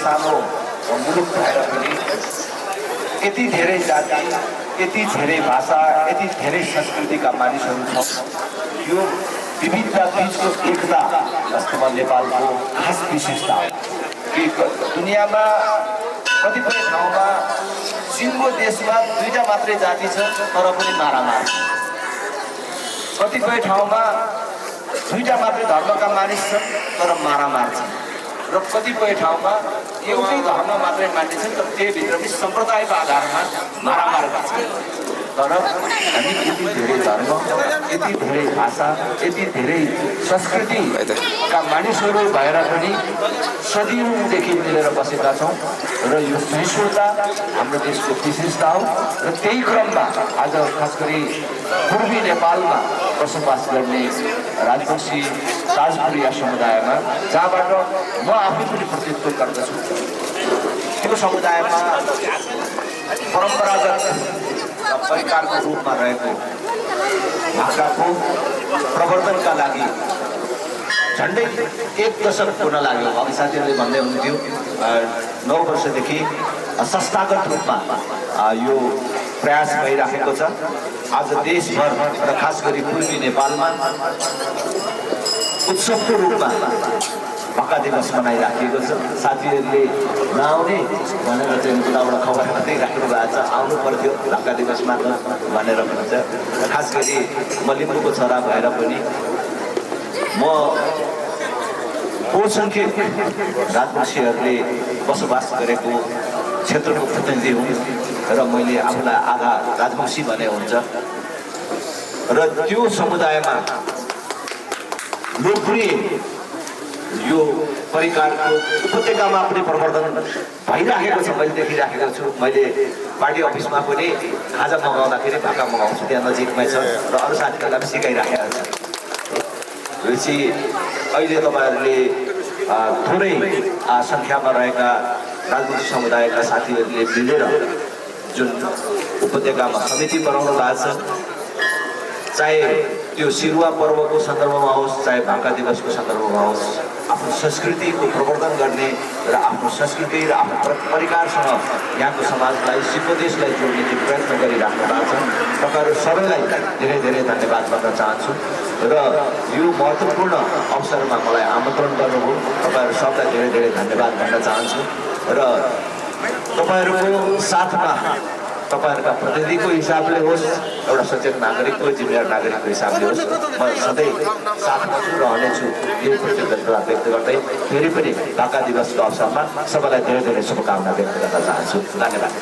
सानो मुलुक भएर पनि यति धेरै जाति, यति धेरै भाषा, यति धेरै संस्कृतिका मानिसहरू छौँ। यो विविधता बीचको एकता वास्तवमा नेपालको खास विशेषता हो कि दुनियाँमा कतिपय ठाउँमा सिङ्गो देशमा दुईटा मात्रै जाति छ तर पनि मारामार छ। कतिपय ठाउँमा दुईटा मात्रै धर्मका मानिस छन् तर मारामार छन् र कतिपय ठाउँमा एउटै धर्म मात्रै मानिन्छन् तर त्यहीभित्र पनि सम्प्रदायको आधारमा मारामार गर्छन्। तर हामी यति धेरै धर्म, यति धेरै भाषा, यति धेरै संस्कृतिका मानिसहरू भएर पनि सदियौँदेखि मिलेर बसेका छौँ र यो सहिष्णुता हाम्रो देशको विशेषता हो। र त्यही क्रममा आज खास गरी पूर्वी नेपालमा बसोबास गर्ने राजवंशी ताजपुरिया समुदायमा, जहाँबाट म आफै पनि प्रतिनिधित्व गर्दछु, त्यो समुदायमा परम्परागत परिकारको रूपमा रहेको भाषाको प्रवर्धनका लागि झन्डै 1 दशक हुन लाग्यो। अघि साथीहरूले भन्दै हुनुहुन्थ्यो 9 वर्षदेखि संस्थागत रूपमा यो प्रयास भइराखेको छ। आज देशभर र खास गरी पूर्वी नेपालमा उत्सवको रूपमा भाका दिवस मनाइराखिएको छ। साथीहरूले नआउने भनेर चाहिँ उताबाट खबर मात्रै राख्नु भएको छ, आउनु पर्थ्यो भाका दिवसमा त भनेर भन्छ। खास गरी म लिम्बूको छोरा भएर पनि म बहुसङ्ख्यक राजवंशीहरूले बसोबास गरेको क्षेत्रको प्रतिनिधि हुँ र मैले आफूलाई आधा राजवंशी भने हुन्छ। र त्यो समुदायमा लोकप्रिय यो परिकारको उपत्यकामा पनि प्रवर्धन भइराखेको छ। मैले देखिराखेको छु। मैले पार्टी अफिसमा पनि खाजा मगाउँदाखेरि भाका मगाउँछु, त्यहाँ नजिकमै छ र अरू साथीहरूलाई पनि सिकाइराखेको छ। भनेपछि अहिले तपाईँहरूले थोरै सङ्ख्यामा रहेका राजनीतिक समुदायका साथीहरूले मिलेर जुन उपत्यकामा समिति बनाउनु भएको छ, चाहे त्यो सिरुवा पर्वको सन्दर्भमा होस्, चाहे भाका दिवसको सन्दर्भमा होस्, आफ्नो संस्कृतिको प्रवर्धन गर्ने र आफ्नो संस्कृति र आफ्नो परिकारसँग यहाँको समाजलाई, सिक्किम देशलाई जोड्ने जुन प्रयत्न गरिराख्नु भएको छ, तपाईँहरू सबैलाई धेरै धेरै धन्यवाद भन्न चाहन्छु। र यो महत्त्वपूर्ण अवसरमा मलाई आमन्त्रण गर्नुभयो, तपाईँहरू सबलाई धेरै धेरै धन्यवाद भन्न चाहन्छु। र तपाईँहरूको साथमा तपाईँहरूका प्रतिनिधिको हिसाबले होस्, एउटा सचेत नागरिकको, जिम्मेवार नागरिकको हिसाबले होस्, म सधैँ साथमा छु, रहनेछु। यही प्रतिबद्धता व्यक्त गर्दै फेरि पनि भाका दिवसको अवसरमा सबैलाई धेरै धेरै शुभकामना व्यक्त गर्न चाहन्छु। धन्यवाद।